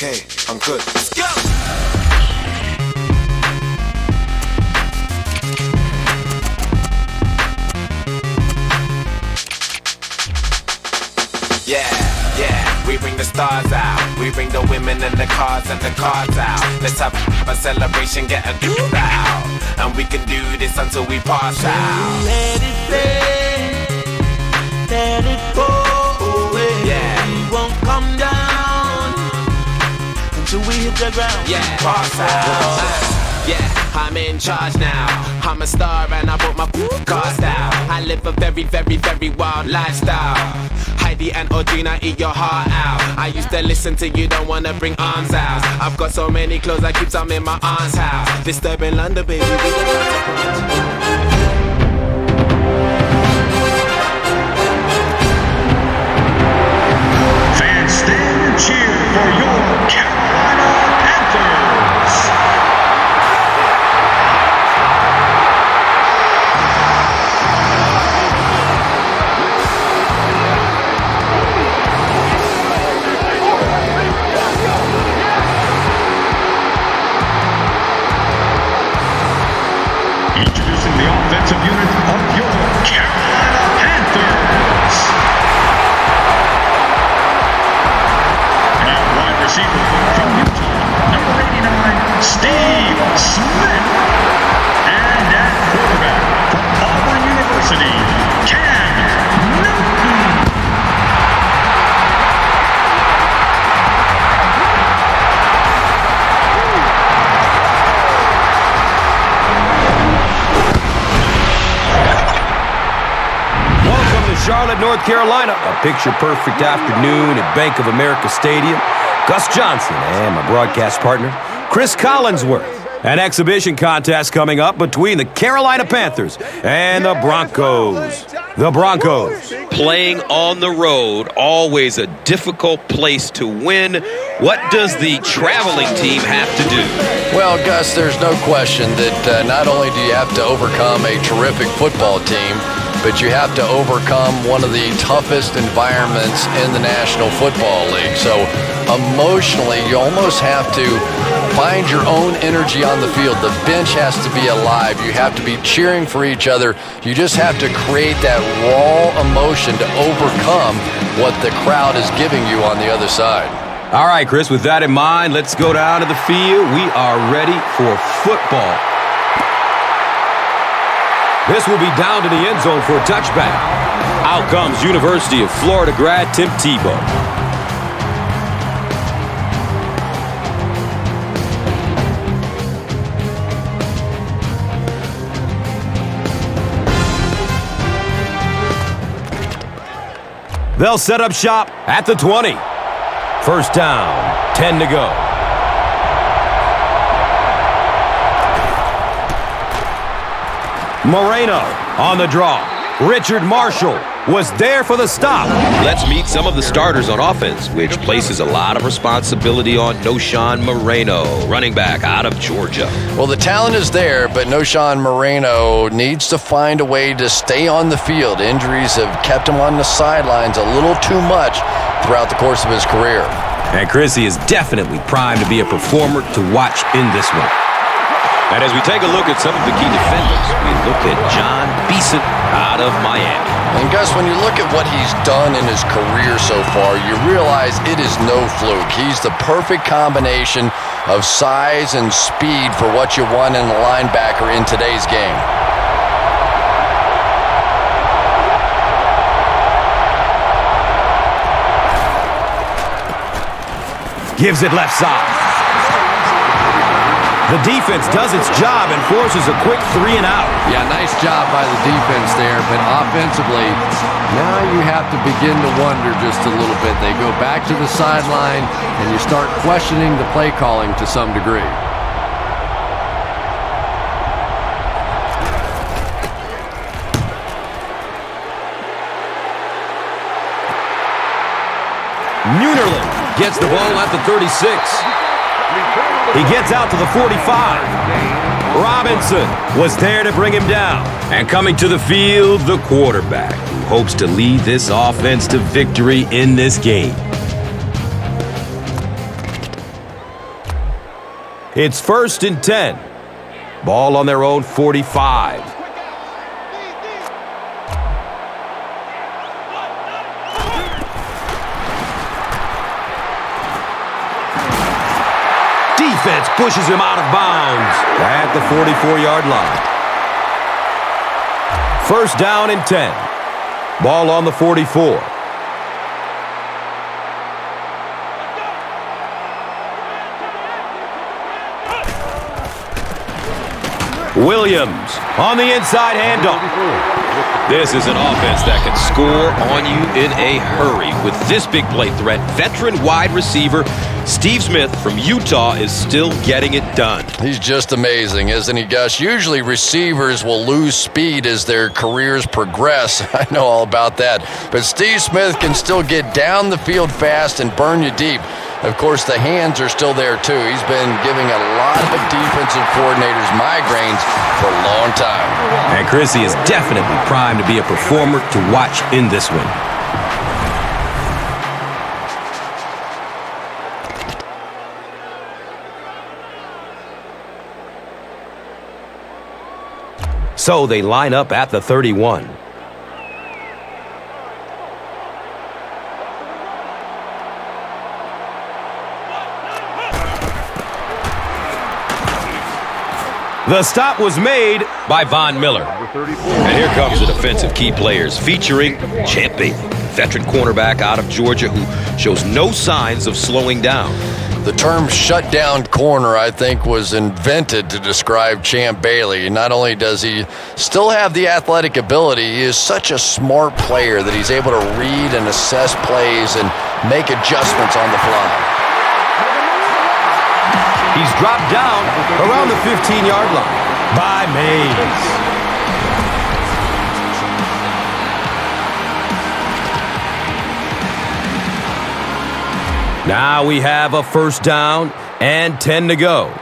okay, I'm good. Let's go! Yeah, we bring the stars out. We bring the women and the cars and the cards out. Let's have a celebration, get a groove out. And we can do this until we pass out. Let it rain, let it pour away. Yeah. We won't come down until we hit the ground. Yeah, pass out. Yeah, I'm in charge now. I'm a star and I brought my cars out. I live a very, very, very wild lifestyle. Heidi and Audrina, eat your heart out. I used to listen to you, don't wanna bring arms out. I've got so many clothes, I keep some in my aunt's house. Disturbing London, baby. Fans, stand and cheer for your Carolina Panthers. Introducing the offensive unit of your Carolina Panthers. Now wide receiver from Utah, number 89, Steve Smith. And at quarterback from Auburn University, Cam Newton. Charlotte, North Carolina. A picture-perfect afternoon at Bank of America Stadium. Gus Johnson and my broadcast partner, Chris Collinsworth. An exhibition contest coming up between the Carolina Panthers and the Broncos. The Broncos. Playing on the road, always a difficult place to win. What does the traveling team have to do? Well, Gus, there's no question that not only do you have to overcome a terrific football team, but you have to overcome one of the toughest environments in the National Football League. So emotionally, you almost have to find your own energy on the field. The bench has to be alive. You have to be cheering for each other. You just have to create that raw emotion to overcome what the crowd is giving you on the other side. All right, Chris, with that in mind, let's go down to the field. We are ready for football. This will be down to the end zone for a touchback. Out comes University of Florida grad Tim Tebow. They'll set up shop at the 20. First down, 10 to go. Moreno on the draw. Richard Marshall was there for the stop. Let's meet some of the starters on offense, which places a lot of responsibility on Knowshon Moreno, running back out of Georgia. Well, the talent is there, but Knowshon Moreno needs to find a way to stay on the field. Injuries have kept him on the sidelines a little too much throughout the course of his career. And Chrissy is definitely primed to be a performer to watch in this one. And as we take a look at some of the key defenders, we look at John Beeson out of Miami. And Gus, when you look at what he's done in his career so far, you realize it is no fluke. He's the perfect combination of size and speed for what you want in a linebacker in today's game. Gives it left side. The defense does its job and forces a quick 3 and out. Yeah, nice job by the defense there, but offensively, now you have to begin to wonder just a little bit. They go back to the sideline, and you start questioning the play calling to some degree. Munerlin gets the ball at the 36. He gets out to the 45. Robinson was there to bring him down. And coming to the field, the quarterback, who hopes to lead this offense to victory in this game. It's 1st and 10. Ball on their own 45. Defense pushes him out of bounds at the 44-yard line. 1st down and 10. Ball on the 44. Williams on the inside handoff. This is an offense that can score on you in a hurry. With this big play threat, veteran wide receiver Steve Smith from Utah is still getting it done. He's just amazing, isn't he, Gus? Usually receivers will lose speed as their careers progress. I know all about that. But Steve Smith can still get down the field fast and burn you deep. Of course, the hands are still there, too. He's been giving a lot of defensive coordinators migraines for a long time. And Chrissy is definitely primed to be a performer to watch in this one. So they line up at the 31. The stop was made by Von Miller. And here comes the defensive key players featuring Champ Bailey, veteran cornerback out of Georgia who shows no signs of slowing down. The term shutdown corner, I think, was invented to describe Champ Bailey. Not only does he still have the athletic ability, he is such a smart player that he's able to read and assess plays and make adjustments on the fly. He's dropped down around the 15-yard line by Mays. Now we have a 1st down and 10 to go.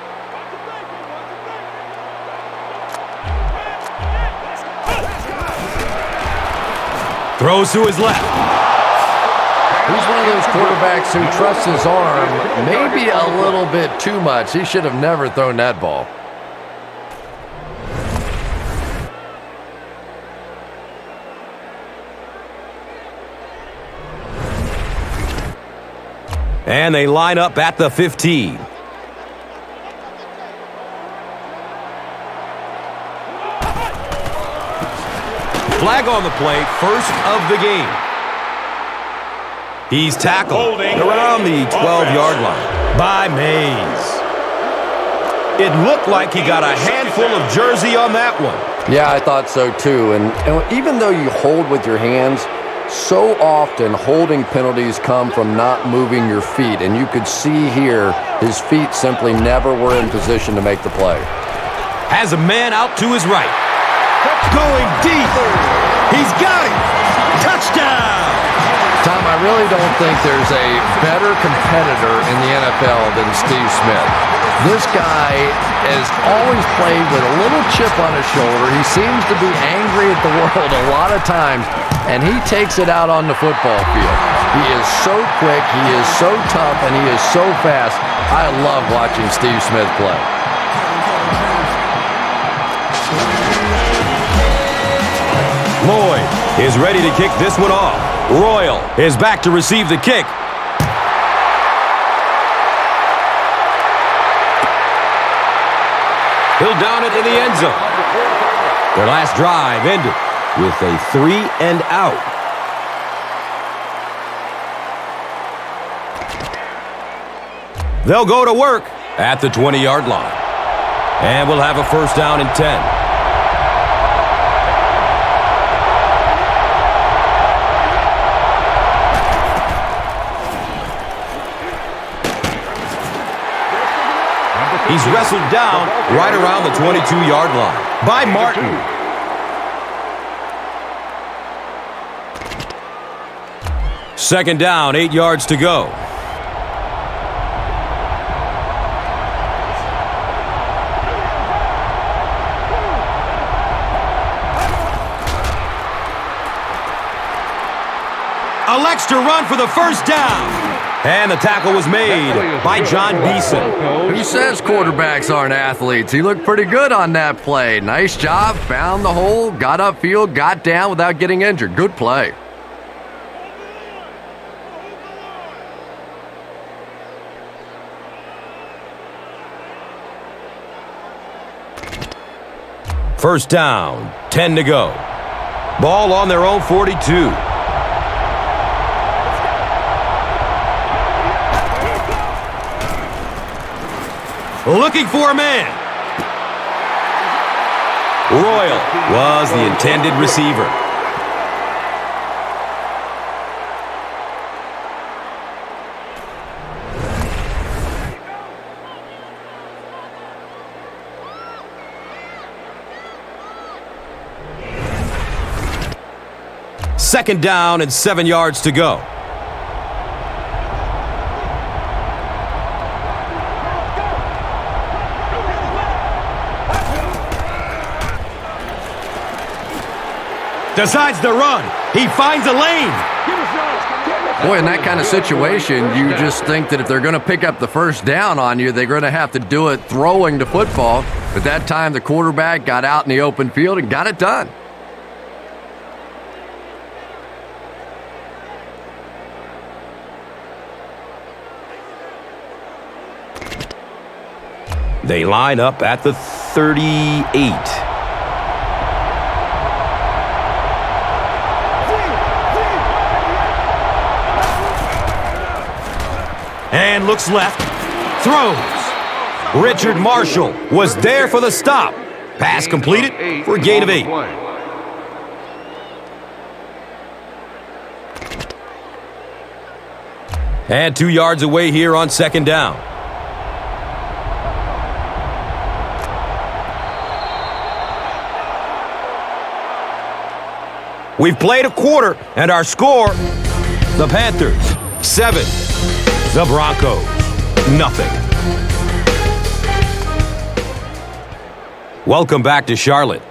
Throws to his left. He's one of those quarterbacks who trusts his arm maybe a little bit too much. He should have never thrown that ball. And they line up at the 15. Flag on the play, 1st of the game. He's tackled around the 12-yard line by Mays. It looked like he got a handful of jersey on that one. Yeah, I thought so too. And even though you hold with your hands, so often holding penalties come from not moving your feet. And you could see here his feet simply never were in position to make the play. Has a man out to his right. Going deep. He's got it. Touchdown. Tom, I really don't think there's a better competitor in the NFL than Steve Smith. This guy has always played with a little chip on his shoulder. He seems to be angry at the world a lot of times, and he takes it out on the football field. He is so quick, he is so tough, and he is so fast. I love watching Steve Smith play. Lloyd is ready to kick this one off. Royal is back to receive the kick. He'll down it in the end zone. Their last drive ended with a 3-and-out. They'll go to work at the 20-yard line. And we'll have a 1st down and 10. He's wrestled down right around the 22-yard line by Martin. Second down, 8 yards to go. Elects to run for the 1st down. And the tackle was made by John Beeson. Who says quarterbacks aren't athletes? He looked pretty good on that play. Nice job, found the hole, got upfield, got down without getting injured. Good play. First down, 10 to go. Ball on their own 42. Looking for a man. Royal was the intended receiver. Second down and 7 yards to go. Decides to run. He finds a lane. Boy, in that kind of situation, you just think that if they're going to pick up the first down on you, they're going to have to do it throwing the football. But that time, the quarterback got out in the open field and got it done. They line up at the 38. And looks left, throws. Richard Marshall was there for the stop. Pass completed for a gain of 8. And 2 yards away here on second down. We've played a quarter, and our score, the Panthers, 7. The Broncos, nothing. Welcome back to Charlotte.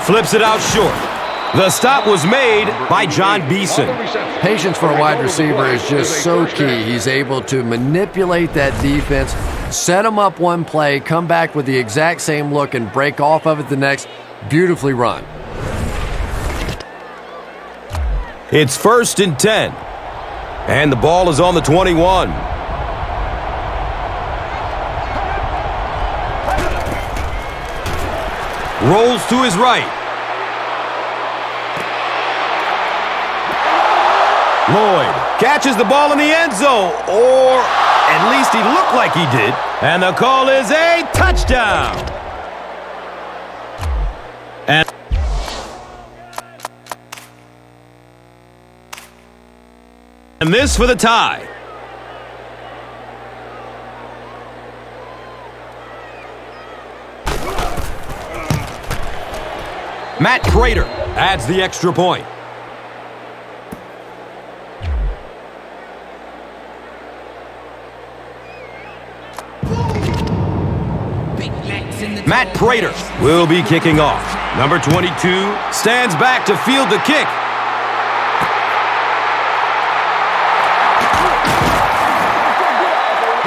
Flips it out short. The stop was made by John Beeson. Patience for a wide receiver is just so key. He's able to manipulate that defense, set them up one play, come back with the exact same look, and break off of it the next. Beautifully run. It's 1st and 10. And the ball is on the 21. Rolls to his right. Lloyd catches the ball in the end zone, or at least he looked like he did. And the call is a touchdown. And this for the tie. Matt Prater adds the extra point. Matt Prater will be kicking off. Number 22 stands back to field the kick.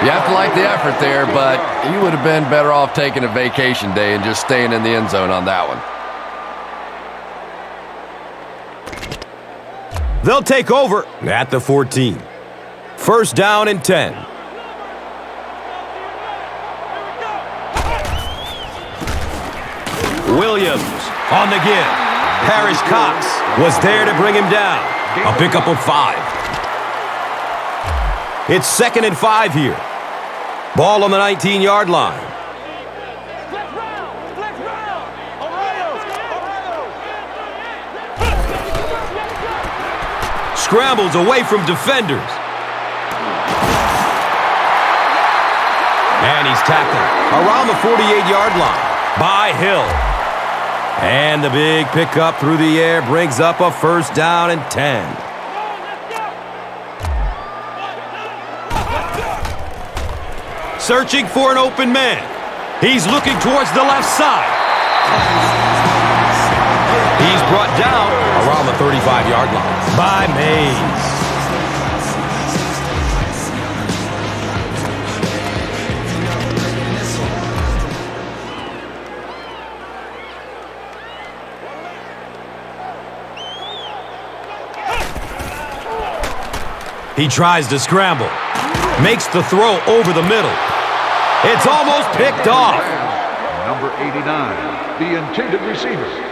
You have to like the effort there, but you would have been better off taking a vacation day and just staying in the end zone on that one. They'll take over at the 14. 1st down and 10. Williams on the give. Parrish Cox was there to bring him down. A pickup of 5. It's 2nd and 5 here. Ball on the 19-yard line. Scrambles away from defenders. And he's tackled around the 48-yard line by Hill. And the big pickup through the air brings up a first down and 10. Searching for an open man. He's looking towards the left side. He's brought down around the 35-yard line by Mays. He tries to scramble. Makes the throw over the middle. It's almost picked off. Number 89, the intended receiver.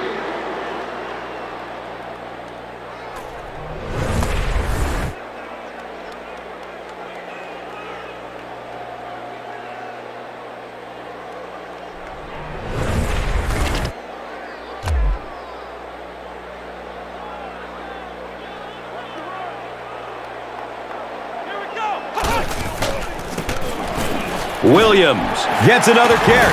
Williams gets another carry.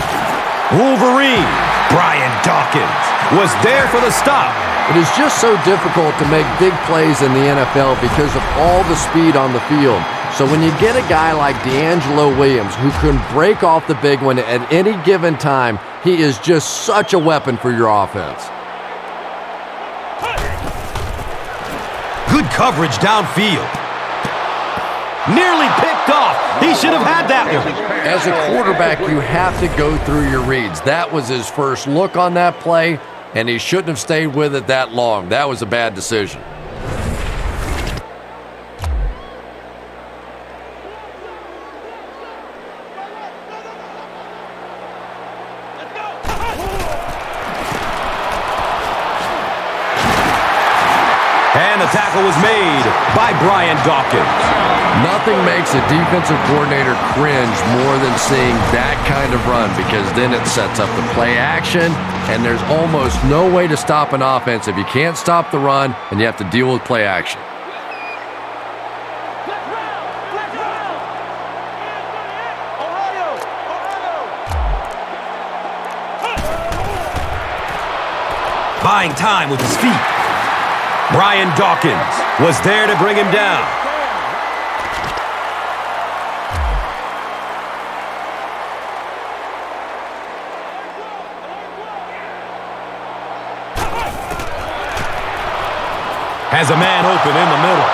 Wolverine, Brian Dawkins, was there for the stop. It is just so difficult to make big plays in the NFL because of all the speed on the field. So when you get a guy like DeAngelo Williams who can break off the big one at any given time, he is just such a weapon for your offense. Good coverage downfield. Nearly picked off. He should have had that one. As a quarterback, you have to go through your reads. That was his first look on that play, and he shouldn't have stayed with it that long. That was a bad decision. And the tackle was made by Brian Dawkins. Nothing makes a defensive coordinator cringe more than seeing that kind of run, because then it sets up the play action, and there's almost no way to stop an offense if you can't stop the run and you have to deal with play action. Buying time with his feet. Brian Dawkins was there to bring him down. Has a man open in the middle.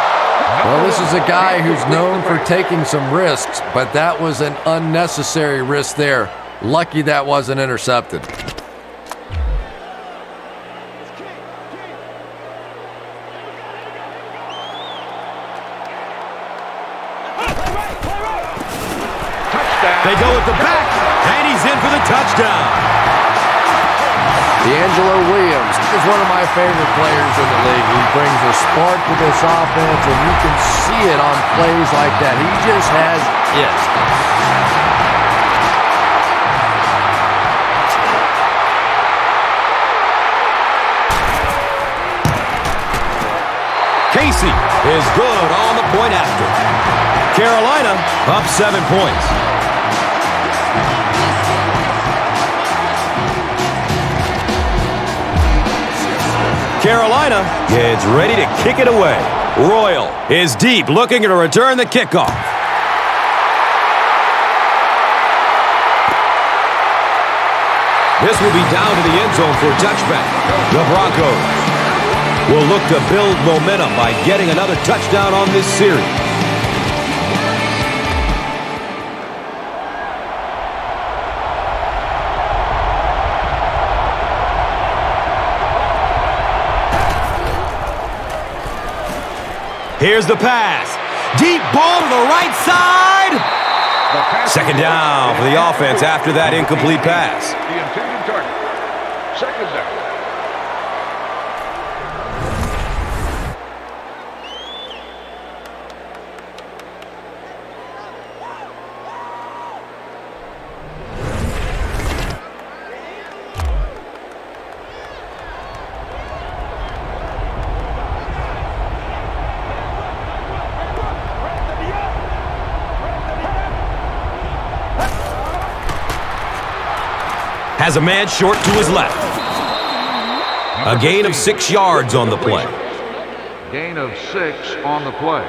Well, this is a guy who's known for taking some risks, but that was an unnecessary risk there. Lucky that wasn't intercepted. They go at the back, and he's in for the touchdown. DeAngelo Williams is one of my favorite players in the league. He brings a spark to this offense, and you can see it on plays like that. He just has it. Casey is good on the point after. Carolina up 7 points. Carolina gets ready to kick it away. Royal is deep, looking to return the kickoff. This will be down to the end zone for a touchback. The Broncos will look to build momentum by getting another touchdown on this series. Here's the pass. Deep ball to the right side. Second down for the offense after that incomplete pass. The intended target. Second down. Has a man short to his left. A gain of 6 yards on the play. Gain of 6 on the play.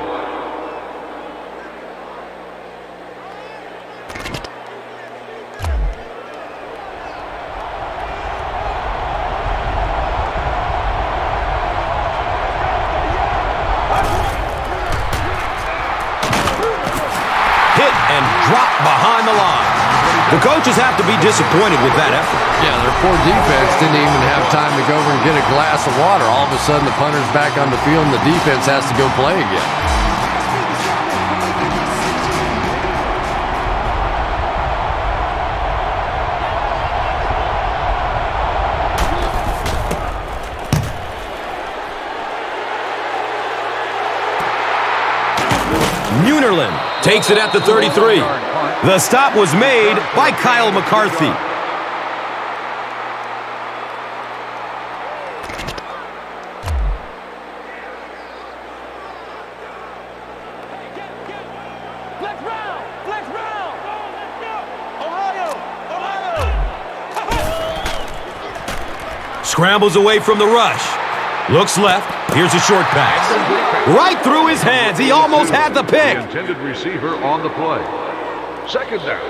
Hit and drop behind the line. The coaches have to be disappointed with that effort. Yeah, their poor defense didn't even have time to go over and get a glass of water. All of a sudden, the punter's back on the field, and the defense has to go play again. Munerlin takes it at the 33. The stop was made by Kyle McCarthy. Scrambles away from the rush. Looks left. Here's a short pass. Right through his hands. He almost had the pick. The intended receiver on the play. Second down.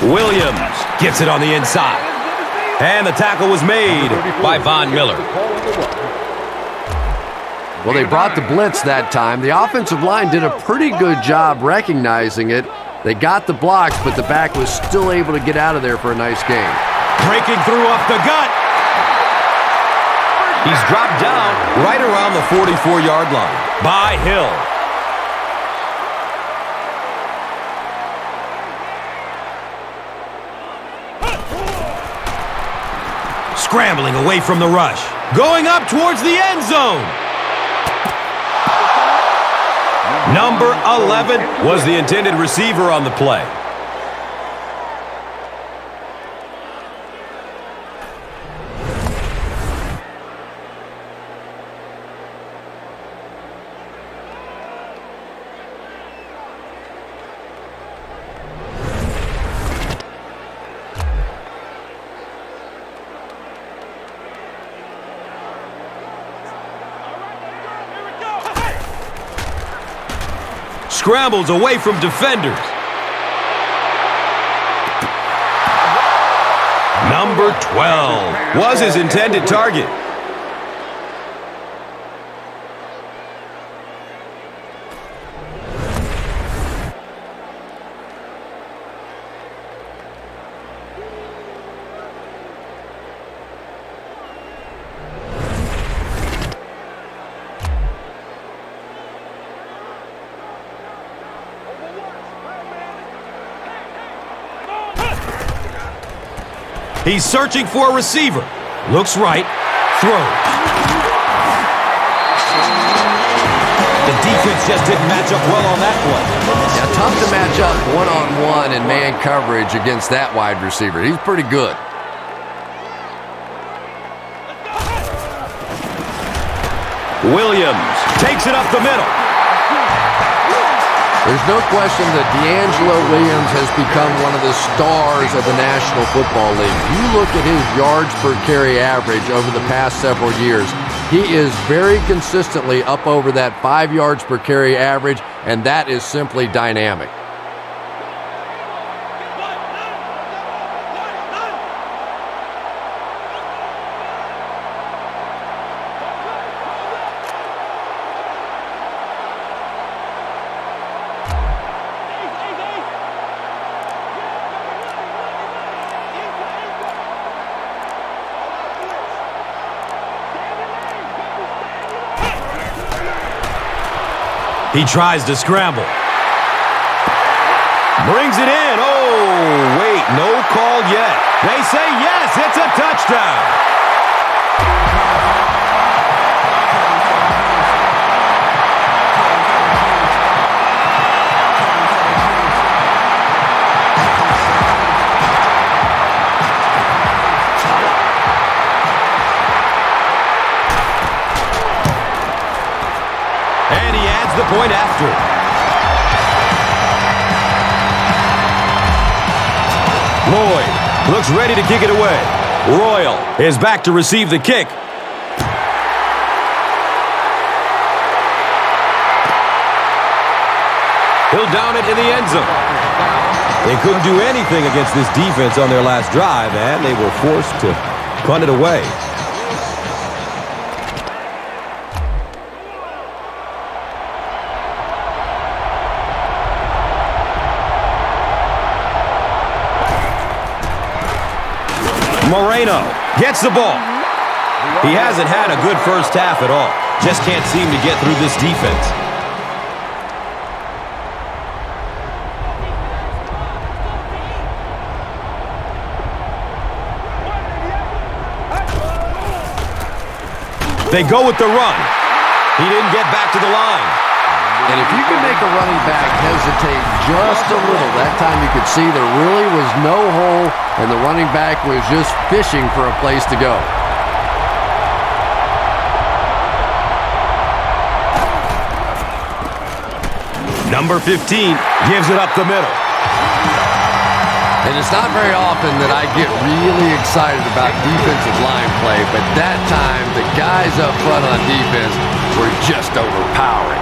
Williams gets it on the inside. And the tackle was made by Von Miller. Well, they brought the blitz that time. The offensive line did a pretty good job recognizing it. They got the blocks, but the back was still able to get out of there for a nice gain. Breaking through up the gut. He's dropped down right around the 44-yard line by Hill. Scrambling away from the rush. Going up towards the end zone. Number 11 was the intended receiver on the play. Scrambles away from defenders. Number 12 was his intended target. He's searching for a receiver. Looks right. Throws. The defense just didn't match up well on that play. Yeah, tough to match up one-on-one in man coverage against that wide receiver. He's pretty good. Williams takes it up the middle. There's no question that D'Angelo Williams has become one of the stars of the National Football League. You look at his yards per carry average over the past several years. He is very consistently up over that 5 yards per carry average, and that is simply dynamic. He tries to scramble. Brings it in. Oh, wait, no call yet. They say yes, it's a touchdown. point after. Lloyd looks ready to kick it away. Royal is back to receive the kick. He'll down it in the end zone. They couldn't do anything against this defense on their last drive, and they were forced to punt it away. Moreno gets the ball. He hasn't had a good first half at all. Just can't seem to get through this defense. They go with the run. He didn't get back to the line. And if you can make a running back hesitate just a little, that time you could see there really was no hole, and the running back was just fishing for a place to go. Number 15 gives it up the middle. And it's not very often that I get really excited about defensive line play, but that time the guys up front on defense were just overpowering.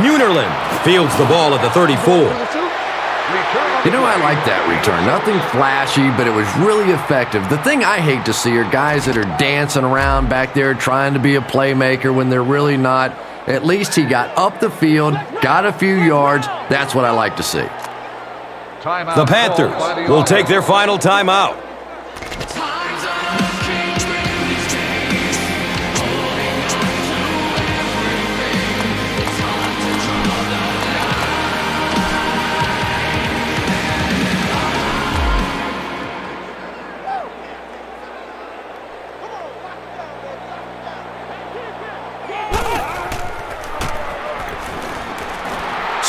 Neunerlin fields the ball at the 34. You know, I like that return. Nothing flashy, but it was really effective. The thing I hate to see are guys that are dancing around back there trying to be a playmaker when they're really not. At least he got up the field, got a few yards. That's what I like to see. The Panthers will take their final timeout.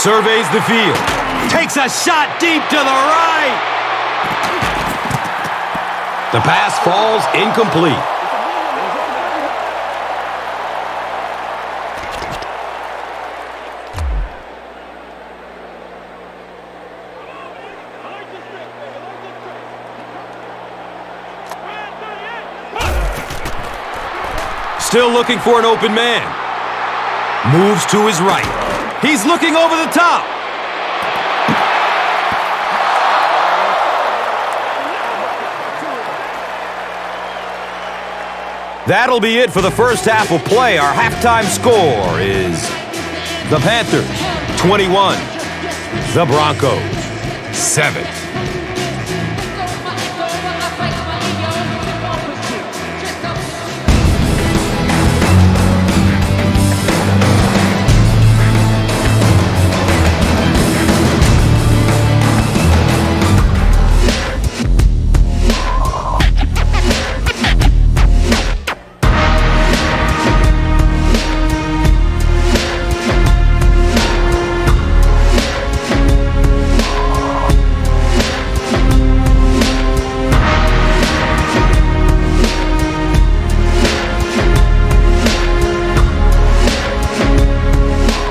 Surveys the field. Takes a shot deep to the right. The pass falls incomplete. Still looking for an open man. Moves to his right. He's looking over the top. That'll be it for the first half of play. Our halftime score is the Panthers 21, the Broncos 7.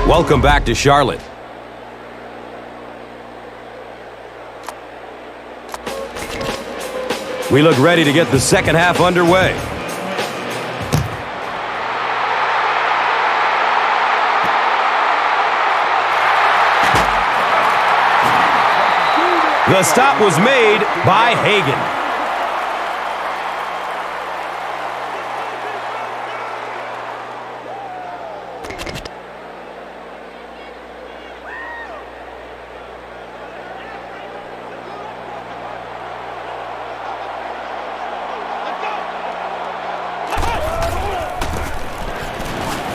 Welcome back to Charlotte. We look ready to get the second half underway. The stop was made by Hagan.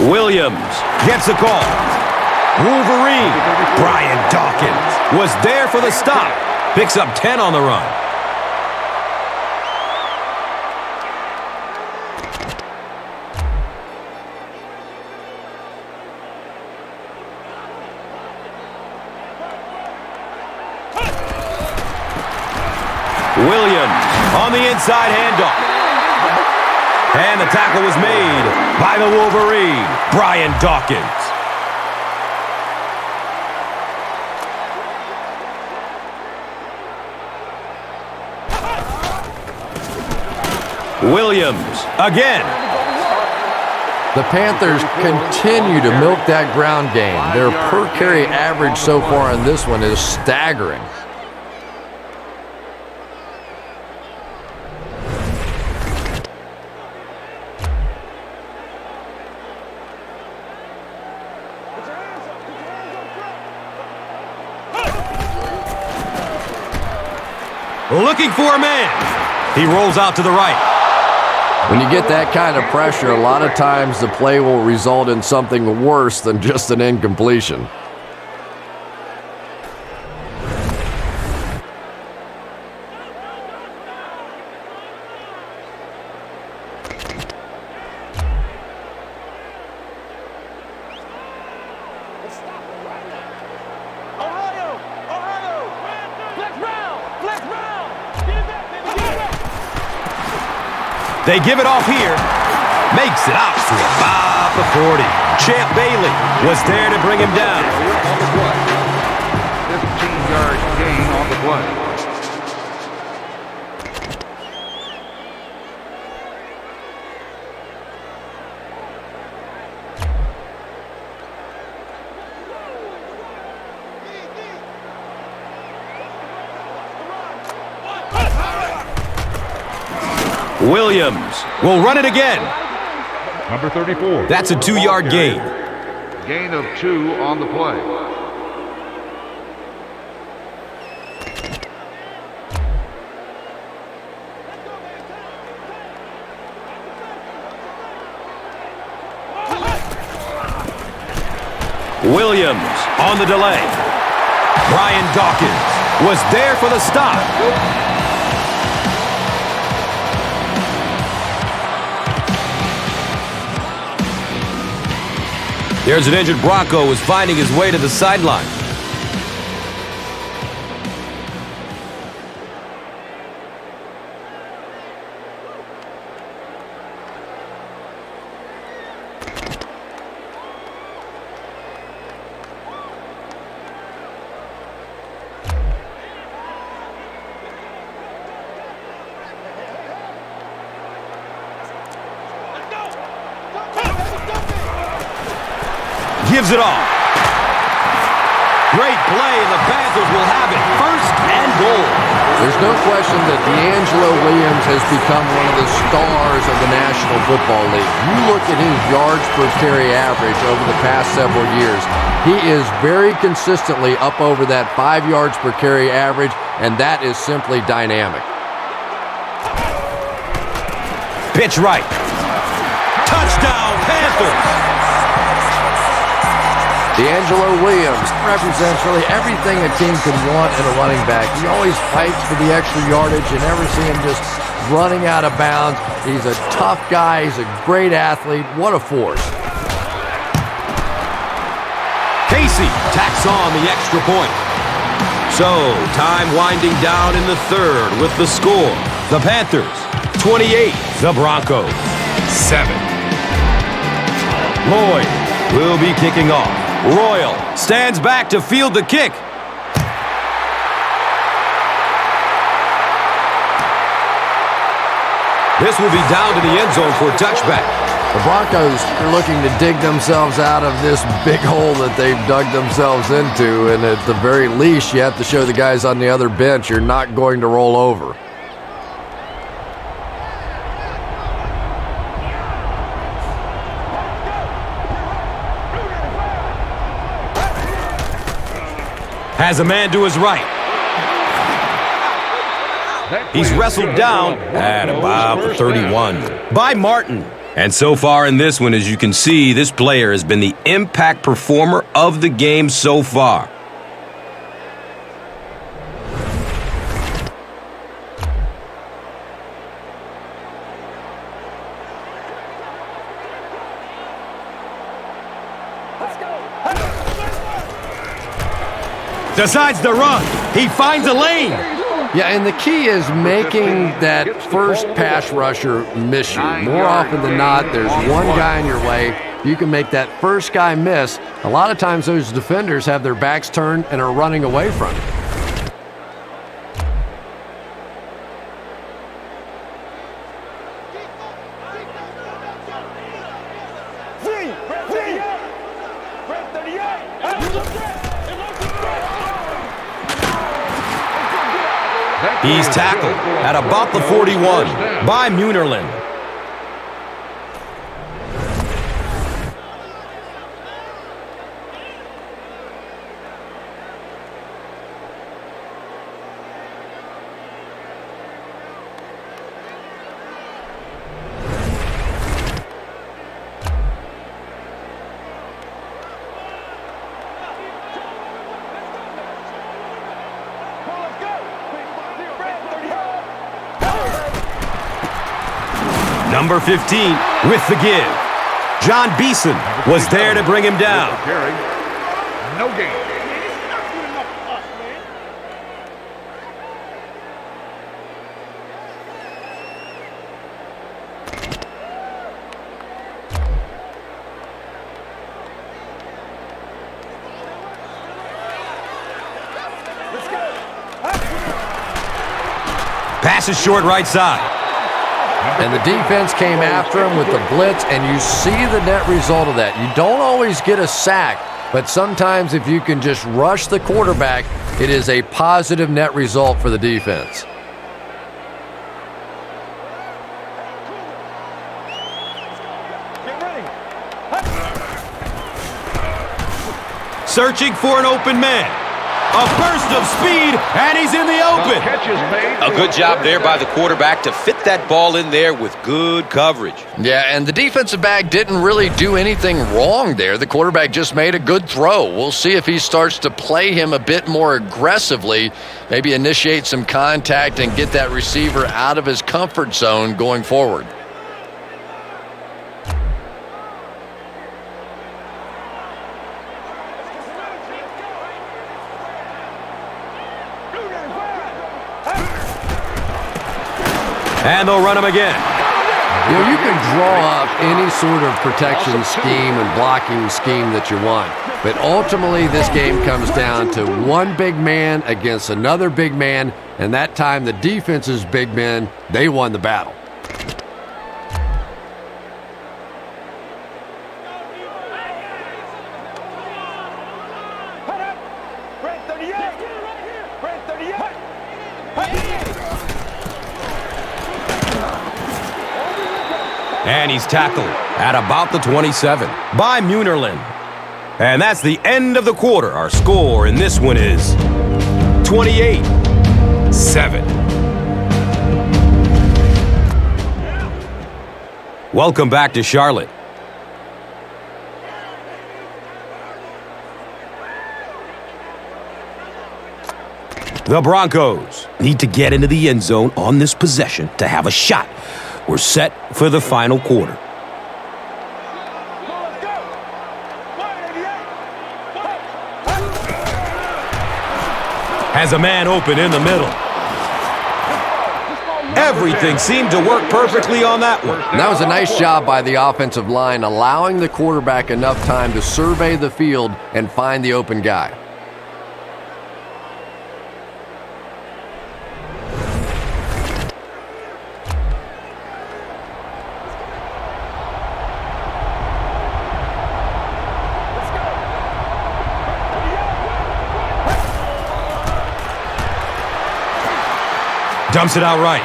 Williams gets a call. Wolverine. Brian Dawkins was there for the stop. Picks up 10 on the run. Williams on the inside handoff. And the tackle was made by the Wolverine, Brian Dawkins. Williams again. The Panthers continue to milk that ground game. Their per carry average so far in this one is staggering. Looking for a man. He rolls out to the right. When you get that kind of pressure, a lot of times the play will result in something worse than just an incompletion. They give it off here. Makes it out to about the 40. Champ Bailey was there to bring him down. On the play. 15-yard gain on the play. Williams will run it again. Number 34. That's a 2-yard gain. Gain of 2 on the play. Williams on the delay. Brian Dawkins was there for the stop. There's an injured Bronco who's finding his way to the sideline. Gives it off. Great play, and the Panthers will have it. First and goal. There's no question that D'Angelo Williams has become one of the stars of the National Football League. You look at his yards per carry average over the past several years. He is very consistently up over that 5 yards per carry average, and that is simply dynamic. Pitch right. Touchdown, Panthers. D'Angelo Williams represents really everything a team could want in a running back. He always fights for the extra yardage. You never see him just running out of bounds. He's a tough guy. He's a great athlete. What a force. Casey tacks on the extra point. So, time winding down in the third with the score. The Panthers, 28. The Broncos, 7. Lloyd will be kicking off. Royal stands back to field the kick. This will be down to the end zone for a touchback. The Broncos are looking to dig themselves out of this big hole that they've dug themselves into, and at the very least, you have to show the guys on the other bench you're not going to roll over. Has a man to his right. He's wrestled down at about the 31 by Martin. And so far in this one, as you can see, this player has been the impact performer of the game so far. Decides to run. He finds a lane. Yeah, and the key is making that first pass rusher miss you. More often than not, there's one guy in your way. You can make that first guy miss. A lot of times those defenders have their backs turned and are running away from it. He's tackled at about the 41 by Munerlin. Number 15 with the give. John Beeson was there to bring him down. No gain. Pass is short right side. And the defense came after him with the blitz, and you see the net result of that. You don't always get a sack, but sometimes if you can just rush the quarterback, it is a positive net result for the defense. Searching for an open man. A burst of speed, and he's in the open. A good job there by the quarterback to fit that ball in there with good coverage. Yeah, and the defensive back didn't really do anything wrong there. The quarterback just made a good throw. We'll see if he starts to play him a bit more aggressively, maybe initiate some contact and get that receiver out of his comfort zone going forward. And they'll run him again. You know, you can draw up any sort of protection scheme and blocking scheme that you want. But ultimately, this game comes down to one big man against another big man. And that time, the defense's big men, they won the battle. And he's tackled at about the 27 by Munerlin. And that's the end of the quarter. Our score in this one is 28-7. Welcome back to Charlotte. The Broncos need to get into the end zone on this possession to have a shot. We're set for the final quarter. Has a man open in the middle. Everything seemed to work perfectly on that one. And that was a nice job by the offensive line, allowing the quarterback enough time to survey the field and find the open guy. Dumps it out right.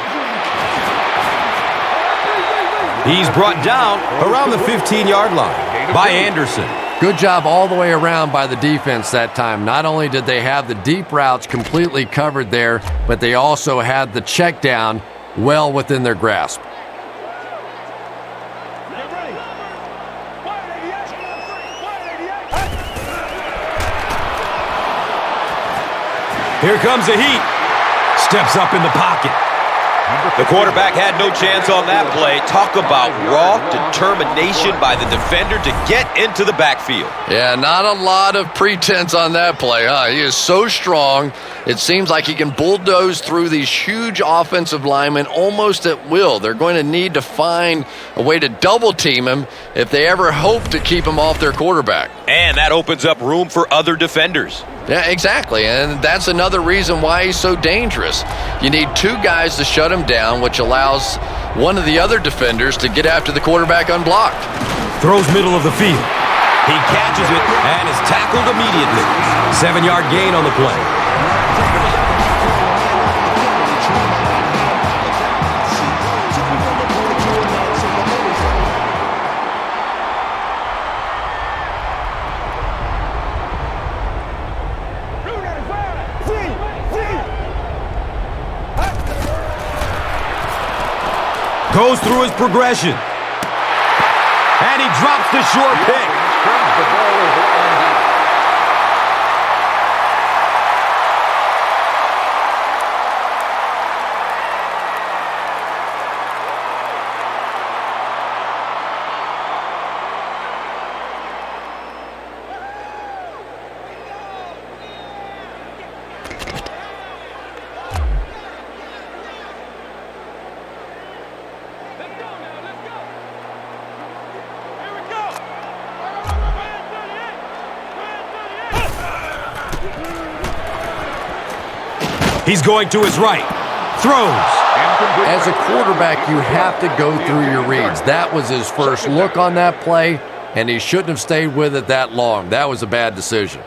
He's brought down around the 15-yard line by Anderson. Good job all the way around by the defense that time. Not only did they have the deep routes completely covered there, but they also had the check down well within their grasp. Here comes the heat. Steps up in the pocket. The quarterback had no chance on that play. talk about raw determination by the defender to get into the backfield. Yeah, not a lot of pretense on that play, huh? He is so strong, it seems like he can bulldoze through these huge offensive linemen almost at will. They're going to need to find a way to double-team him if they ever hope to keep him off their quarterback. And that opens up room for other defenders. Yeah, exactly, and that's another reason why he's so dangerous. You need two guys to shut him down, which allows one of the other defenders to get after the quarterback unblocked. Throws middle of the field. He catches it and is tackled immediately. 7-yard gain on the play. Goes through his progression. And he drops the short pick. Turns the ball over on down. He's going to his right. Throws. As a quarterback, you have to go through your reads. That was his first look on that play, and he shouldn't have stayed with it that long. That was a bad decision.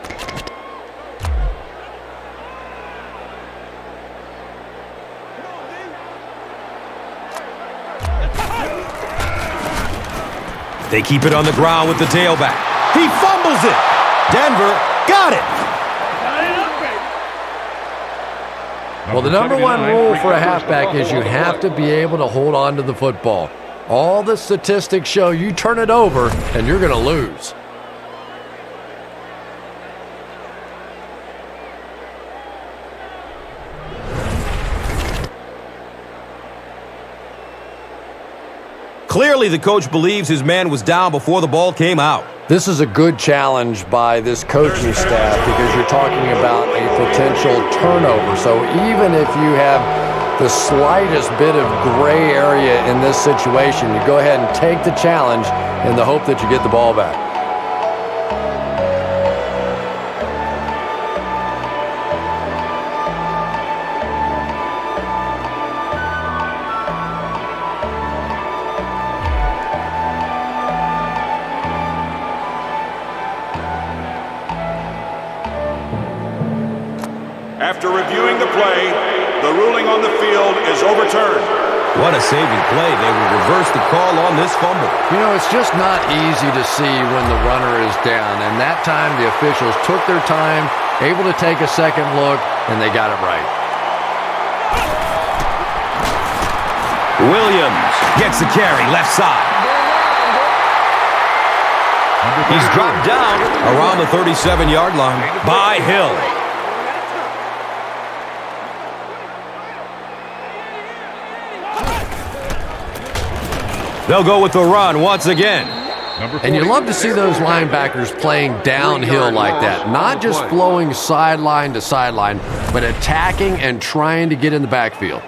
They keep it on the ground with the tailback. He fumbles it. Denver got it. Well, the number one rule for a halfback is you have to be able to hold on to the football. All the statistics show you turn it over and you're going to lose. Clearly, the coach believes his man was down before the ball came out. This is a good challenge by this coaching staff because you're talking about a potential turnover. So even if you have the slightest bit of gray area in this situation, you go ahead and take the challenge in the hope that you get the ball back. After reviewing the play, the ruling on the field is overturned. What a saving play. They will reverse the call on this fumble. You know, it's just not easy to see when the runner is down, and that time the officials took their time, able to take a second look, and they got it right. Williams gets the carry, left side. He's dropped down around the 37-yard line by Hill. They'll go with the run once again. And you love to see those linebackers playing downhill like that. Not just flowing sideline to sideline, but attacking and trying to get in the backfield.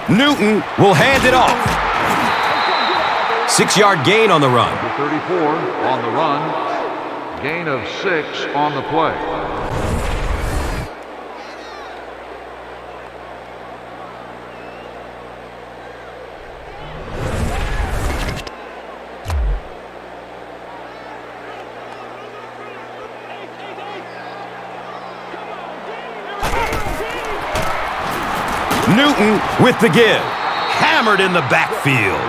Newton will hand it off. 6-yard gain on the run. Number 34 on the run. Gain of 6 on the play. Newton with the give. hammered in the backfield.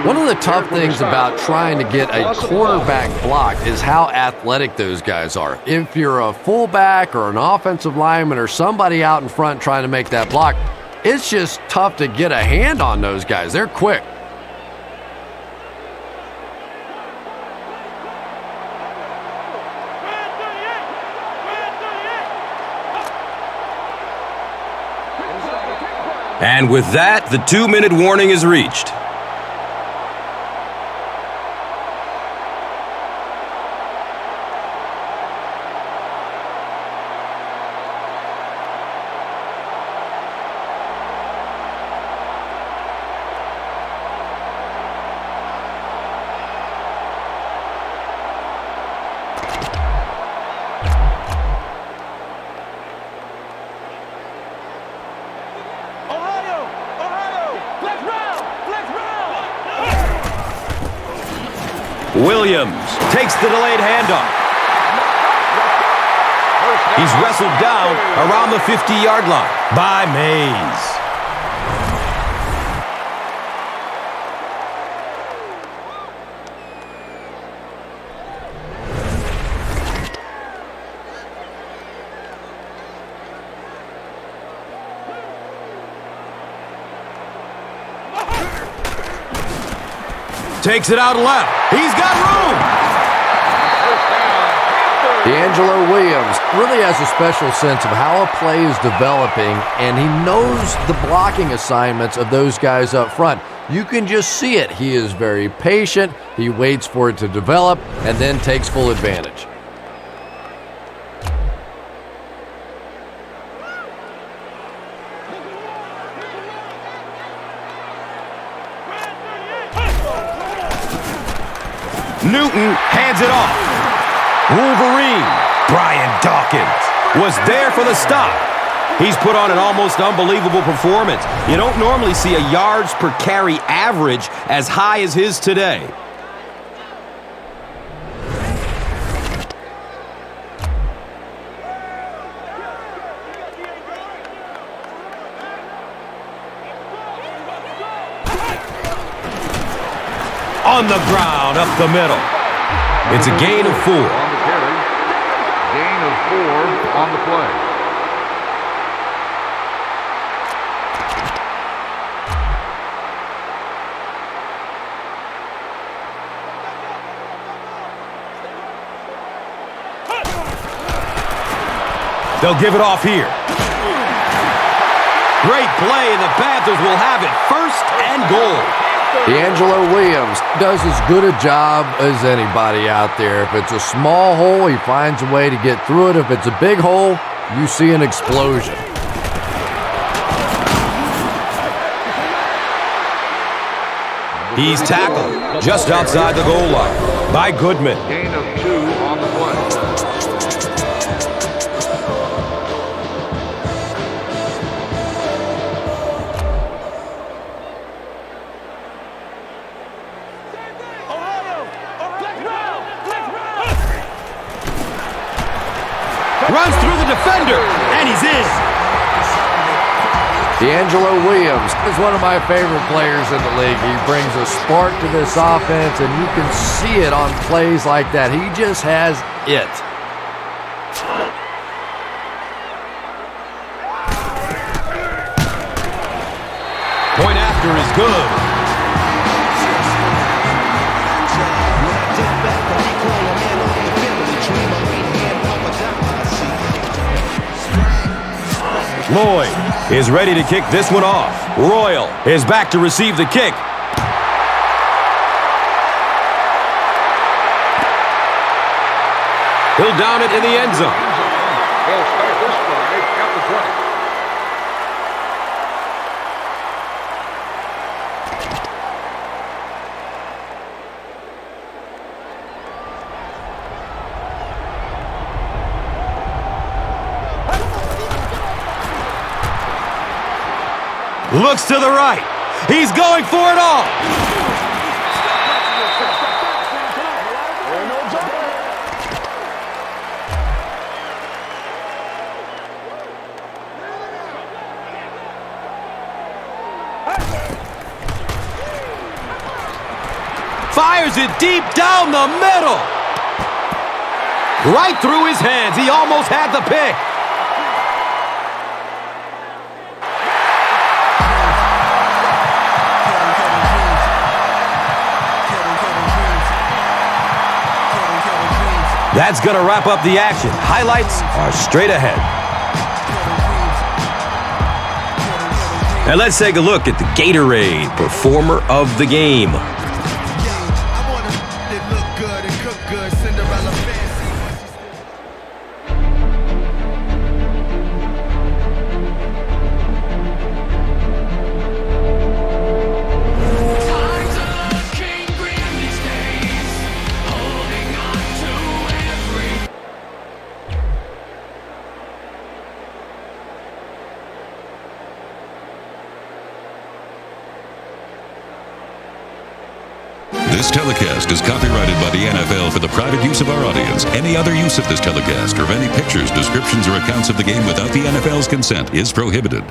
One of the tough things about trying to get a quarterback block is how athletic those guys are. If you're a fullback or an offensive lineman or somebody out in front trying to make that block, it's just tough to get a hand on those guys. They're quick. And with that, the 2-minute warning is reached. Williams takes the delayed handoff. He's wrestled down around the 50-yard line by Mays. Takes it out left. He's got room. D'Angelo Williams really has a special sense of how a play is developing, and he knows the blocking assignments of those guys up front. You can just see it. He is very patient. He waits for it to develop and then takes full advantage. Newton hands it off. Wolverine, Brian Dawkins, was there for the stop. He's put on an almost unbelievable performance. You don't normally see a yards per carry average as high as his today. On the ground, up the middle. It's a gain of 4. On the carry. Gain of 4 on the play. They'll give it off here. Great play, and the Panthers will have it. 1st and goal. D'Angelo Williams does as good a job as anybody out there. If it's a small hole, he finds a way to get through it. If it's a big hole, you see an explosion. He's tackled just outside the goal line by Goodman. Gain of 2 on the play. Runs through the defender, and he's in. D'Angelo Williams is one of my favorite players in the league. He brings a spark to this offense, and you can see it on plays like that. He just has it. Point after is good. Lloyd is ready to kick this one off. Royal is back to receive the kick. He'll down it in the end zone. They'll start this drive at the 20. Looks to the right. He's going for it all. Fires it deep down the middle. Right through his hands. He almost had the pick. That's going to wrap up the action. Highlights are straight ahead. And let's take a look at the Gatorade Performer of the Game. This telecast is copyrighted by the NFL for the private use of our audience. Any other use of this telecast or of any pictures, descriptions, or accounts of the game without the NFL's consent is prohibited.